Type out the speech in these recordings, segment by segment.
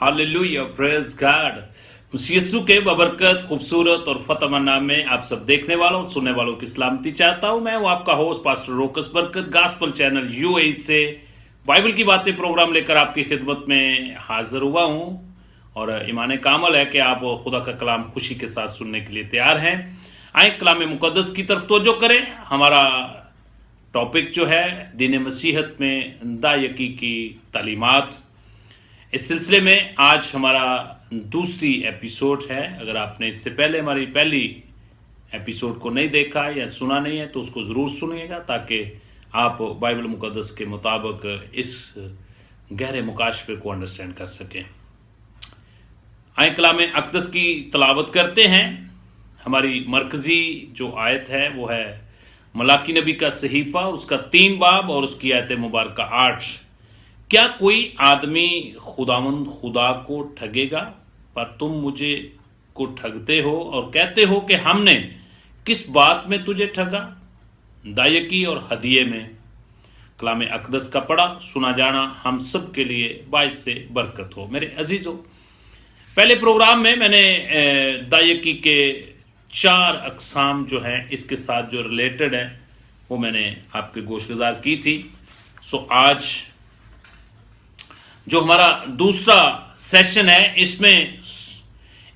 Hallelujah, praise God. यीशु के बबरकत खूबसूरत और फतेहमंद नाम में आप सब देखने वालों और सुनने वालों की सलामती चाहता हूं। मैं हूं आपका होस्ट पास्टर रोकस बरकत, गॉस्पेल चैनल यूएई से बाइबल की बातें प्रोग्राम लेकर आपकी खिदमत में हाजिर हुआ हूं। और ईमान कामल है कि आप खुदा का कलाम खुशी के साथ सुनने के लिए तैयार हैं। आए कलाम मुकद्दस की तरफ तवज्जो करें। हमारा टॉपिक जो है दीन मसीहत में दायकी की तालीमात। इस सिलसिले में आज हमारा दूसरी एपिसोड है। अगर आपने इससे पहले हमारी पहली एपिसोड को नहीं देखा या सुना नहीं है तो उसको ज़रूर सुनिएगा, ताकि आप बाइबल मुकद्दस के मुताबिक इस गहरे मुकाशफे को अंडरस्टैंड कर सकें। आए कलाम अक़दस की तलावत करते हैं। हमारी मरकज़ी जो आयत है वो है मलाकी नबी का सहीफ़ा, उसका 3 बाब और उसकी आयत मुबारक 8। क्या कोई आदमी खुदावंद खुदा को ठगेगा? पर तुम मुझे को ठगते हो और कहते हो कि हमने किस बात में तुझे ठगा? दायकी और हदिये में। कलाम अक़दस का पढ़ा सुना जाना हम सब के लिए बाइस से बरकत हो। मेरे अजीजों, पहले प्रोग्राम में मैंने दायकी के 4 अक़साम जो हैं इसके साथ जो रिलेटेड हैं वो मैंने आपके गोशगुजार की थी। सो आज जो हमारा दूसरा सेशन है इसमें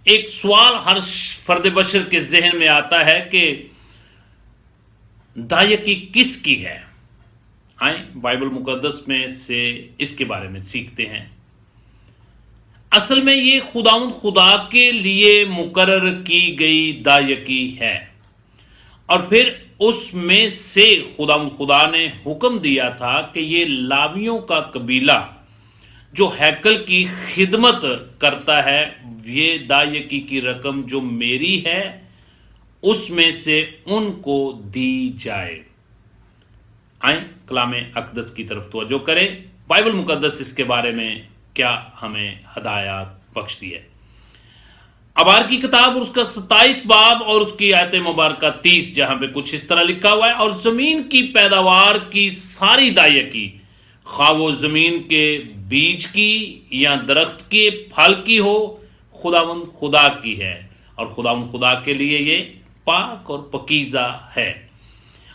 एक सवाल हर फर्द बशर के जहन में आता है कि दायकी किसकी है। आए बाइबल मुकद्दस में से इसके बारे में सीखते हैं। असल में ये खुदा के लिए मुकर्रर की गई दायकी है और फिर उसमें से खुदा ने हुक्म दिया था कि ये लावियों का कबीला जो हैकल की खिदमत करता है, ये दायकी की रकम जो मेरी है उसमें से उनको दी जाए। आए कलाम अक़दस की तरफ तवज्जो करें। बाइबल मुकद्दस इसके बारे में क्या हमें हदायत बख्शती है। अबार की किताब और उसका 27 बाब और उसकी आयत मुबारक 30, जहां पे कुछ इस तरह लिखा हुआ है, और जमीन की पैदावार की सारी दायकी, खा वो जमीन के बीज की या दरख्त के फल की हो, खुदावंद खुदा की है और खुदावंद खुदा के लिए ये पाक और पकीज़ा है।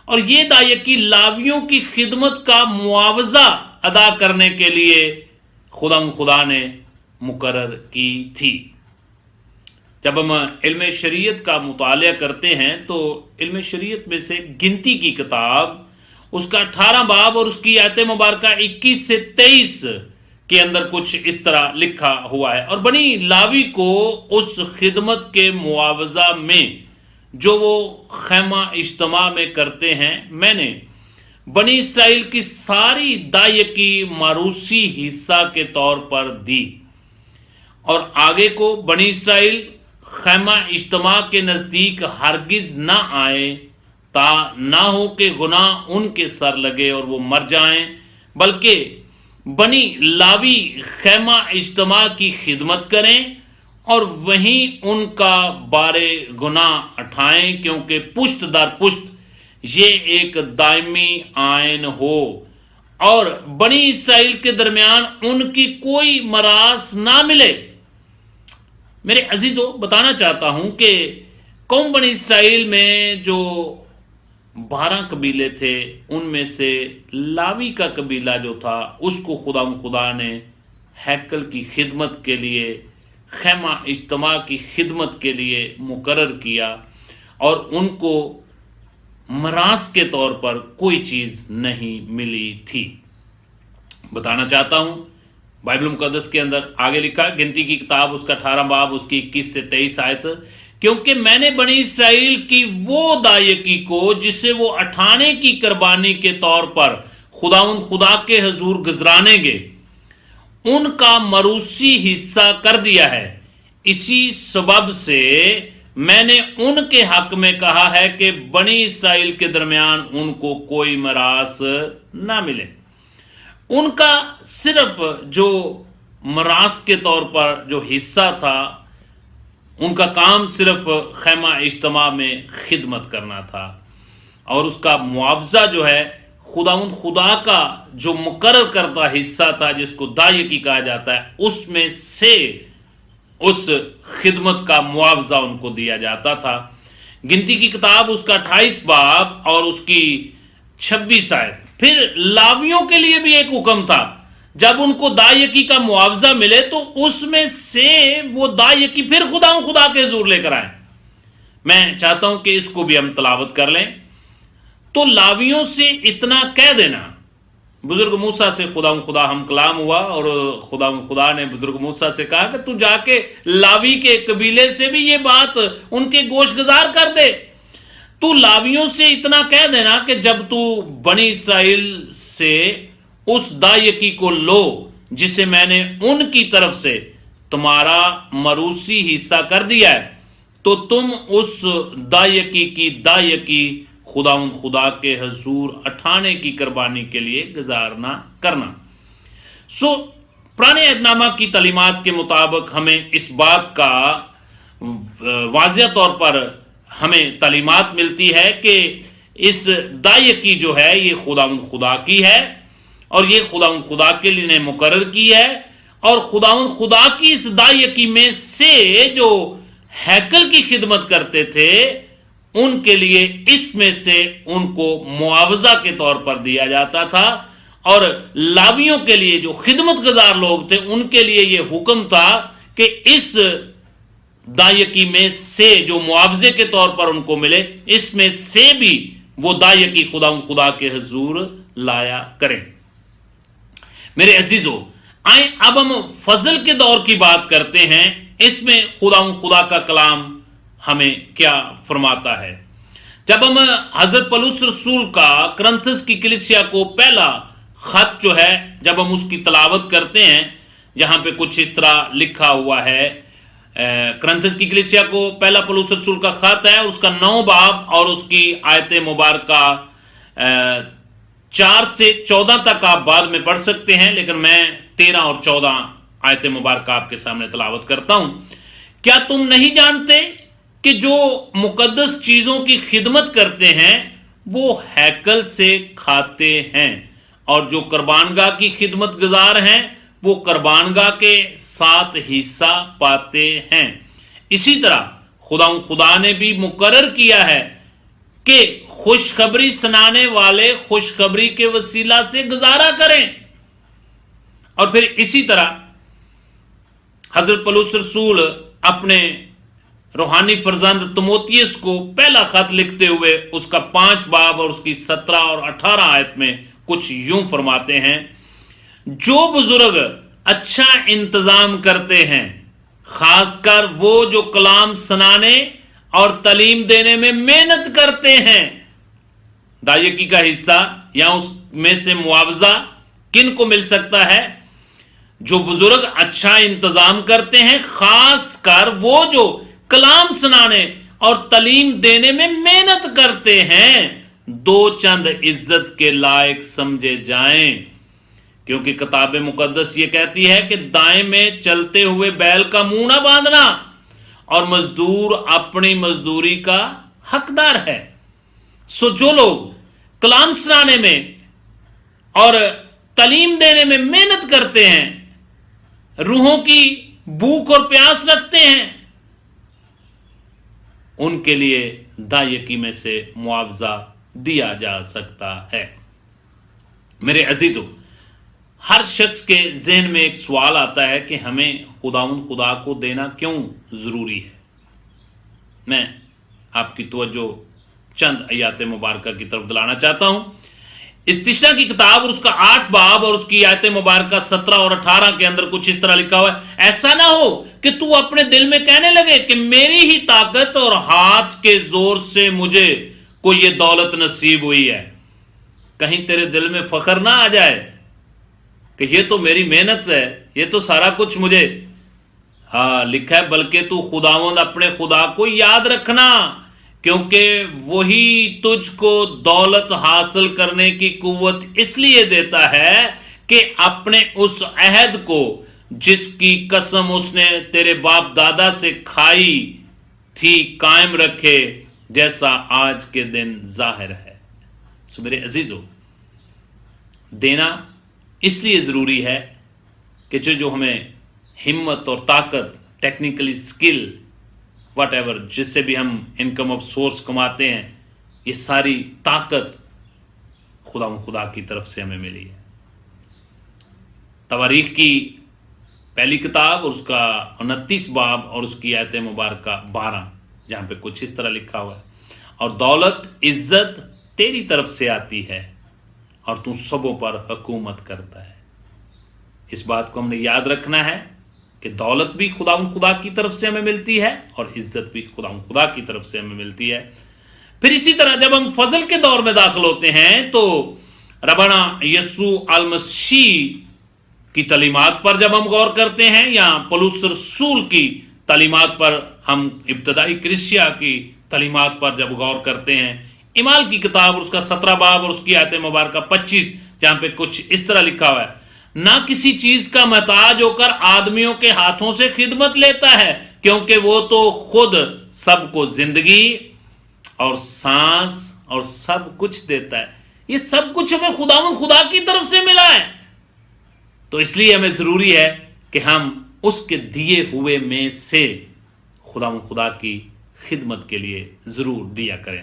और ये दायकी लावियों की खिदमत का मुआवजा अदा करने के लिए खुदावंद खुदा ने मुकर्रर की थी। जब हम इल्म शरीयत का मुतालिया करते हैं तो इल्म शरीयत में से गिनती की किताब उसका 18 बाब और उसकी आयत मुबारक 21 से 23 के अंदर कुछ इस तरह लिखा हुआ है। और बनी लावी को उस खिदमत के मुआवजा में जो वो खैमा इज्तिमा में करते हैं, मैंने बनी इसराइल की सारी दायकी मारूसी हिस्सा के तौर पर दी। और आगे को बनी इसराइल खैमा इज्तिमा के नज़दीक हरगिज ना आए, ता ना हो कि गुनाह उनके सर लगे और वो मर जाएं, बल्कि बनी लावी खैमा इज्तिमा की खिदमत करें और वहीं उनका बारे गुनाह उठाएं, क्योंकि पुश्त दर पुश्त ये एक दायमी आयन हो और बनी इसराइल के दरमियान उनकी कोई मरास ना मिले। मेरे अजीजों, बताना चाहता हूं कि कौम बनी इसराइल में जो 12 कबीले थे उनमें से लावी का कबीला जो था उसको खुदा ने हैकल की खिदमत के लिए, खैमा इज्तिमा की खिदमत के लिए मुकर्रर किया और उनको मरास के तौर पर कोई चीज़ नहीं मिली थी। बताना चाहता हूं बाइबल मुकद्दस के अंदर आगे लिखा, गिनती की किताब उसका 18 बाब उसकी 21 से 23 आयत, क्योंकि मैंने बनी इसराइल की वो दायकी को जिसे वो अठाने की कुर्बानी के तौर पर खुदावंद खुदा के हजूर गुजरानेंगे, उनका मरूसी हिस्सा कर दिया है। इसी सबब से मैंने उनके हक में कहा है कि बनी इसराइल के दरमियान उनको कोई मरास ना मिले। उनका सिर्फ जो मरास के तौर पर जो हिस्सा था, उनका काम सिर्फ खैमा इज्तिमा में खिदमत करना था और उसका मुआवजा जो है खुदावंद खुदा का जो मुकर्रर करता हिस्सा था, जिसको दायकी कहा जाता है, उसमें से उस खिदमत का मुआवजा उनको दिया जाता था। गिनती की किताब उसका 28 बाब और उसकी 26 आयत। फिर लावियों के लिए भी एक हुक्म था, जब उनको दायकी का मुआवजा मिले तो उसमें से वो दायकी फिर खुदा के हुजूर लेकर आए। मैं चाहता हूं कि इसको भी हम तलावत कर लें। तो लावियों से इतना कह देना, बुजुर्ग मूसा से खुदा हम कलाम हुआ और खुदा ने बुजुर्ग मूसा से कहा कि तू जाके लावी के कबीले से भी ये बात उनके गोशगुजार कर दे। तू लावियों से इतना कह देना कि जब तू बनी इसराइल से उस दायकी को लो जिसे मैंने उनकी तरफ से तुम्हारा मरूसी हिस्सा कर दिया है, तो तुम उस दायकी की दायकी खुदा के हजूर अठाने की कुर्बानी के लिए गुजारना करना। पुराने अहदनामा की तालीमात के मुताबिक हमें इस बात का वाज़िह तौर पर हमें तालीमात मिलती है कि इस दायकी जो है ये खुदा की है और ये खुदा के लिए ने मुकर्रर की है। और खुदा की इस दायकी में से जो हैकल की खिदमत करते थे उनके लिए इसमें से उनको मुआवजा के तौर पर दिया जाता था, और लावियों के लिए जो खिदमत गुजार लोग थे उनके लिए यह हुक्म था कि इस दायकी में से जो मुआवजे के तौर पर उनको मिले, इसमें से भी वो दायकी खुदा के हुजूर लाया करें। मेरे अजीजों, आए अब हम फजल के दौर की बात करते हैं। इसमें खुदा का कलाम हमें क्या फरमाता है। जब हम हजरत पौलुस रसूल का करंथस की कलीसिया को पहला खत जो है जब हम उसकी तलावत करते हैं, जहां पे कुछ इस तरह लिखा हुआ है, करंथस की कलीसिया को पहला पौलुस रसूल का खत है, उसका 9 बाब और उसकी आयत मुबारका 4 से 14 तक आप बाद में पढ़ सकते हैं, लेकिन मैं 13 और 14 आयत मुबारका आपके सामने तलावत करता हूं। क्या तुम नहीं जानते कि जो मुकद्दस चीजों की खिदमत करते हैं वो हैकल से खाते हैं, और जो कुर्बानगाह की खिदमत गुजार हैं वो कुर्बानगाह के साथ हिस्सा पाते हैं। इसी तरह खुदा ने भी मुकर्रर किया है कि खुशखबरी सुनाने वाले खुशखबरी के वसीला से गुजारा करें। और फिर इसी तरह हजरत पौलुस रसूल अपने रूहानी फरजंद तिमोथियस को पहला खत लिखते हुए उसका 5 बाब और उसकी 17 और 18 आयत में कुछ यूं फरमाते हैं, जो बुजुर्ग अच्छा इंतजाम करते हैं, खासकर वो जो कलाम सुनाने और तालीम देने में मेहनत करते हैं, दायकी का हिस्सा या उसमें से मुआवजा किन को मिल सकता है? जो बुजुर्ग अच्छा इंतजाम करते हैं, खासकर वो जो कलाम सुनाने और तालीम देने में मेहनत करते हैं, दो चंद इज्जत के लायक समझे जाएं। क्योंकि किताब मुकद्दस ये कहती है कि दाएं में चलते हुए बैल का मुंह ना बांधना, और मजदूर अपनी मजदूरी का हकदार है। सो जो लोग कलाम सुनाने में और तालीम देने में मेहनत करते हैं, रूहों की भूख और प्यास रखते हैं, उनके लिए दायकी में से मुआवजा दिया जा सकता है। मेरे अजीजों, हर शख्स के जहन में एक सवाल आता है कि हमें खुदा को देना क्यों जरूरी है। मैं आपकी तवज्जो चंद आयत मुबारका की तरफ दिलाना चाहता हूं। इस्तिशना की किताब और उसका 8 बाब और उसकी आयत मुबारका 17 और 18 के अंदर कुछ इस तरह लिखा हुआ है, ऐसा ना हो कि तू अपने दिल में कहने लगे कि मेरी ही ताकत और हाथ के जोर से मुझे कोई ये दौलत नसीब हुई है। कहीं तेरे दिल में फख्र ना आ जाए कि ये तो मेरी मेहनत है, ये तो सारा कुछ मुझे, हाँ लिखा है, बल्कि तू खुदावंद अपने खुदा को याद रखना, क्योंकि वही तुझको दौलत हासिल करने की कुव्वत इसलिए देता है कि अपने उस अहद को जिसकी कसम उसने तेरे बाप दादा से खाई थी कायम रखे, जैसा आज के दिन जाहिर है। सो मेरे अजीजों, دینا اس لیے ضروری ہے کہ جو ہمیں ہمت اور طاقت، ٹیکنیکلی سکل، واٹ ایور، جس سے بھی ہم انکم آف سورس کماتے ہیں، یہ ساری طاقت خدا کی طرف سے ہمیں ملی ہے۔ تواریخ کی پہلی کتاب اور اس کا 29 باب اور اس کی آیت مبارکہ 12، جہاں پہ کچھ اس طرح لکھا ہوا ہے، اور دولت عزت تیری طرف سے آتی ہے اور تو سبوں پر حکومت کرتا ہے۔ اس بات کو ہم نے یاد رکھنا ہے کہ دولت بھی خدا کی طرف سے ہمیں ملتی ہے اور عزت بھی خدا کی طرف سے ہمیں ملتی ہے۔ پھر اسی طرح جب ہم فضل کے دور میں داخل ہوتے ہیں تو ربنا یسوع المسیح کی تعلیمات پر جب ہم غور کرتے ہیں، یا پولس رسول کی تعلیمات پر، ہم ابتدائی کلیسیا کی تعلیمات پر جب غور کرتے ہیں، اعمال کی کتاب اور اس کا 17 باب اور اس کی آیت مبارکہ 25، جہاں پہ کچھ اس طرح لکھا ہوا ہے، نہ کسی چیز کا محتاج ہو کر آدمیوں کے ہاتھوں سے خدمت لیتا ہے، کیونکہ وہ تو خود سب کو زندگی اور سانس اور سب کچھ دیتا ہے۔ یہ سب کچھ ہمیں خدا کی طرف سے ملا ہے، تو اس لیے ہمیں ضروری ہے کہ ہم اس کے دیے ہوئے میں سے خدا کی خدمت کے لیے ضرور دیا کریں۔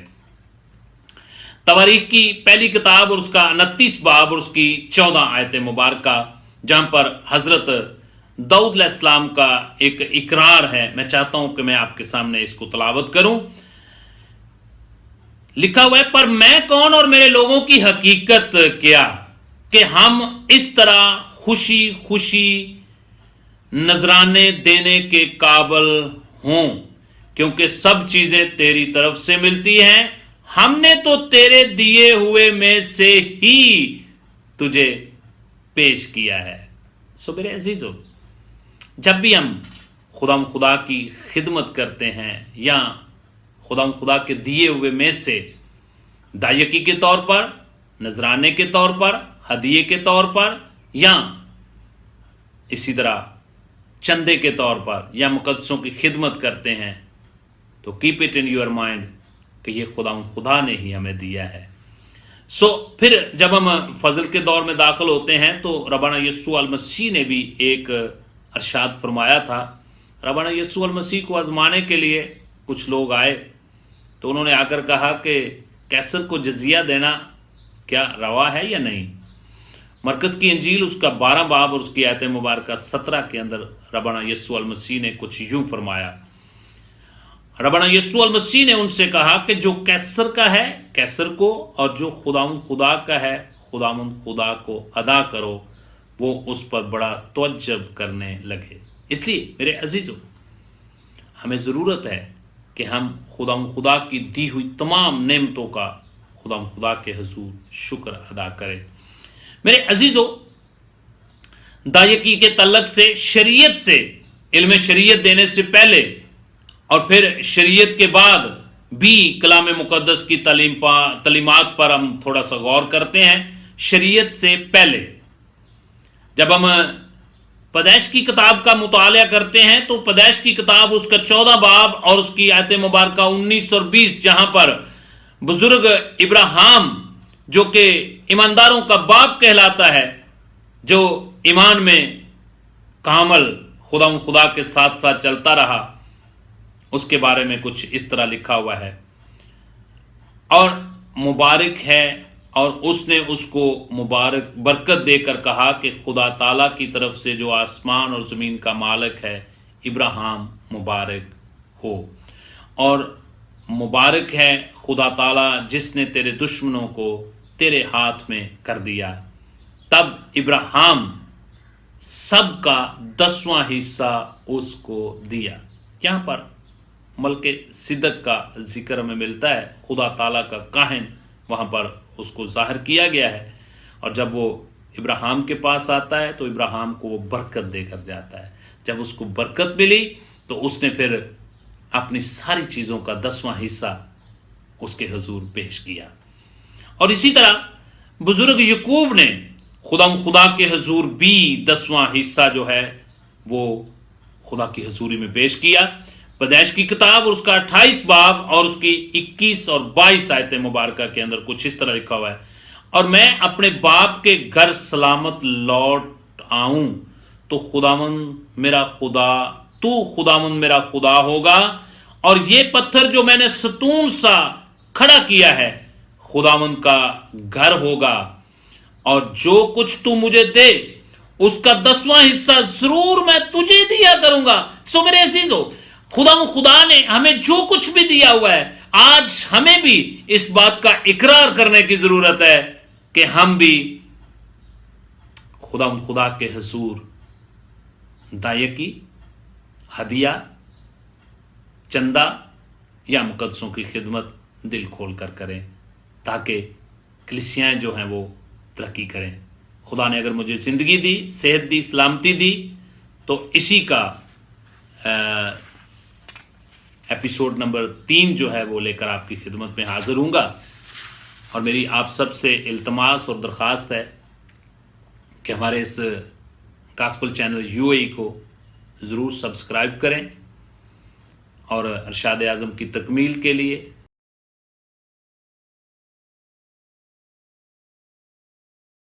تواریخ کی پہلی کتاب اور اس کا 29 باب اور اس کی 14 آیت مبارکہ، جہاں پر حضرت داؤد علیہ السلام کا ایک اقرار ہے، میں چاہتا ہوں کہ میں آپ کے سامنے اس کو تلاوت کروں۔ لکھا ہوا ہے، پر میں کون اور میرے لوگوں کی حقیقت کیا کہ ہم اس طرح خوشی خوشی نذرانے دینے کے قابل ہوں، کیونکہ سب چیزیں تیری طرف سے ملتی ہیں، ہم نے تو تیرے دیے ہوئے میں سے ہی تجھے پیش کیا ہے۔ سو میرے عزیزو، جب بھی ہم خدا کی خدمت کرتے ہیں، یا خدا کے دیے ہوئے میں سے دائیکی کے طور پر، نذرانے کے طور پر، ہدیے کے طور پر، یا اسی طرح چندے کے طور پر، یا مقدسوں کی خدمت کرتے ہیں، تو keep it in your mind کہ یہ خدا نے ہی ہمیں دیا ہے۔ سو پھر جب ہم فضل کے دور میں داخل ہوتے ہیں تو ربنا یسوع المسیح نے بھی ایک ارشاد فرمایا تھا۔ ربنا یسوع المسیح کو آزمانے کے لیے کچھ لوگ آئے، تو انہوں نے آ کر کہا کہ کیسر کو جزیہ دینا کیا روا ہے یا نہیں؟ مرکز کی انجیل اس کا 12 باب اور اس کی آیت مبارکہ 17 کے اندر ربنا یسوع المسیح نے کچھ یوں فرمایا۔ ربنا یسوع المسیح نے ان سے کہا کہ جو کیسر کا ہے کیسر کو، اور جو خدا کا ہے خدا کو ادا کرو۔ وہ اس پر بڑا توجب کرنے لگے۔ اس لیے میرے عزیزو، ہمیں ضرورت ہے کہ ہم خدا کی دی ہوئی تمام نعمتوں کا خدا کے حضور شکر ادا کریں۔ میرے عزیزو، دائیکی کے تعلق سے، شریعت سے، علم شریعت دینے سے پہلے اور پھر شریعت کے بعد بھی کلام مقدس کی تعلیمات پر ہم تھوڑا سا غور کرتے ہیں۔ شریعت سے پہلے جب ہم پیدائش کی کتاب کا مطالعہ کرتے ہیں تو پیدائش کی کتاب اس کا 14 باب اور اس کی آیت مبارکہ 19 اور 20، جہاں پر بزرگ ابراہیم، جو کہ ایمانداروں کا باپ کہلاتا ہے، جو ایمان میں کامل خدا کے ساتھ ساتھ چلتا رہا، اس کے بارے میں کچھ اس طرح لکھا ہوا ہے، اور مبارک ہے، اور اس نے اس کو برکت دے کر کہا کہ خدا تعالیٰ کی طرف سے جو آسمان اور زمین کا مالک ہے، ابراہیم مبارک ہو، اور مبارک ہے خدا تعالیٰ جس نے تیرے دشمنوں کو تیرے ہاتھ میں کر دیا۔ تب ابراہیم سب کا 10واں حصہ اس کو دیا۔ یہاں پر ملک صدق کا ذکر ہمیں ملتا ہے، خدا تعالیٰ کا کاہن وہاں پر اس کو ظاہر کیا گیا ہے، اور جب وہ ابراہیم کے پاس آتا ہے تو ابراہیم کو وہ برکت دے کر جاتا ہے۔ جب اس کو برکت ملی تو اس نے پھر اپنی ساری چیزوں کا 10واں حصہ اس کے حضور پیش کیا، اور اسی طرح بزرگ یعقوب نے خدا کے حضور بھی 10واں حصہ جو ہے وہ خدا کی حضوری میں پیش کیا۔ پیدائش کی کتاب اور اس کا 28 باب اور اس کی 21 اور 22 آیت مبارکہ کے اندر کچھ اس طرح لکھا ہوا ہے، اور میں اپنے باپ کے گھر سلامت لوٹ آؤں تو خداوند میرا خدا ہوگا، اور یہ پتھر جو میں نے ستون سا کھڑا کیا ہے خداوند کا گھر ہوگا، اور جو کچھ تو مجھے دے اس کا 10واں حصہ ضرور میں تجھے دیا کروں گا۔ سو میرے عزیزو، خدا نے ہمیں جو کچھ بھی دیا ہوا ہے، آج ہمیں بھی اس بات کا اقرار کرنے کی ضرورت ہے کہ ہم بھی خدا کے حضور دائیکی، ہدیہ، چندہ یا مقدسوں کی خدمت دل کھول کر کریں، تاکہ کلیسیاں جو ہیں وہ ترقی کریں۔ خدا نے اگر مجھے زندگی دی، صحت دی، سلامتی دی، تو اسی کا ایپیسوڈ نمبر 3 جو ہے وہ لے کر آپ کی خدمت میں حاضر ہوں گا۔ اور میری آپ سب سے التماس اور درخواست ہے کہ ہمارے اس گاسپل چینل UAE کو ضرور سبسکرائب کریں، اور ارشاد اعظم کی تکمیل کے لیے